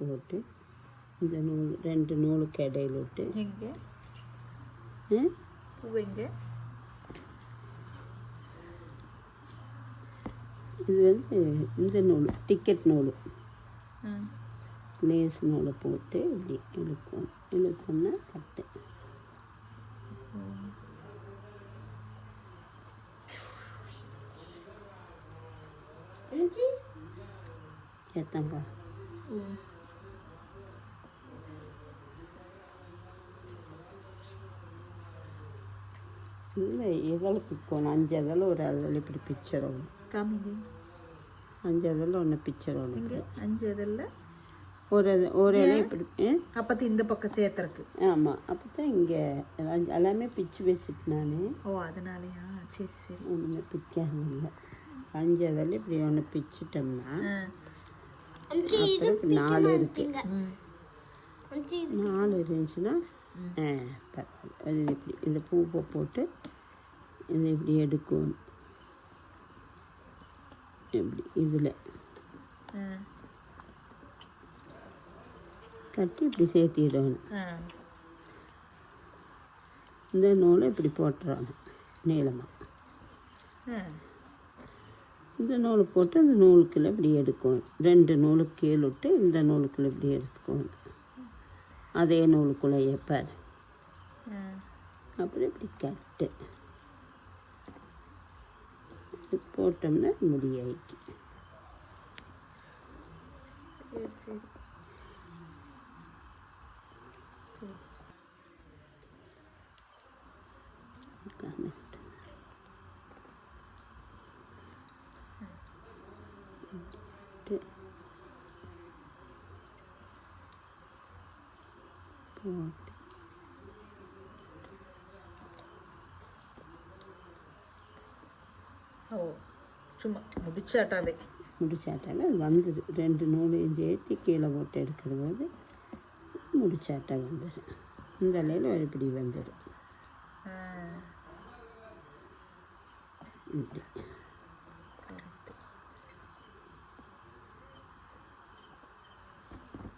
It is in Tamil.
போட்டு இந்த நூல் 2 நூலுக்கு இடையில விட்டு எங்கே பூ எங்கே இது வந்து இந்த நூல் டிக்கெட் நூல் லேஸ் நூலை போட்டு இப்படி இழுக்கணும்னா கட்டு ஏத்தாங்க இல்லை எதில் பிக்கணும் 5 இதழ் ஒரு அதில் இப்படி பிச்சிடணும் காமிங்க 5 இதழ் ஒன்று பிச்சிடணும் 5 இதழில் ஒரு இலை இப்படி அப்போ இந்த பக்கம் சேர்த்துறக்கு ஆமாம் அப்போ தான் இங்கே எல்லாமே பிச்சு வச்சுட்டு நான் ஓ அதனாலயா சரி சரி ஒன்றுமே பிக்காது இல்லை 5 இதழ் இப்படி ஒன்று பிச்சிட்டோம்னா அப்புறம் 4 இருக்கு 4 இருந்துச்சுன்னா இப்படி இந்த பூவை போட்டு இதை இப்படி எடுக்கணும் இப்படி இதில் கட்டி இப்படி சேர்த்திடணும் இந்த நூலை இப்படி போட்டுறணும் நீளமாக இந்த நூலை போட்டு அந்த நூலுக்குள்ளே இப்படி எடுக்கணும் 2 நூலுக்கு கீழே விட்டு இந்த நூலுக்குள்ளே இப்படி எடுத்துக்கணும் அதே நூலுக்குள்ளே ஏற்பார் அப்புறம் இப்படி கட்டு போட்டோம்னா முடியாயிட்டு ஓ சும்மா முடிச்சாட்டாவே அது வந்தது 2 நூலையும் சேர்த்து கீழே போட்டு எடுக்கிற போது முடிச்சாட்டா வந்துடும் இந்த இலையில் ஒரு இப்படி வந்துடும் இப்படி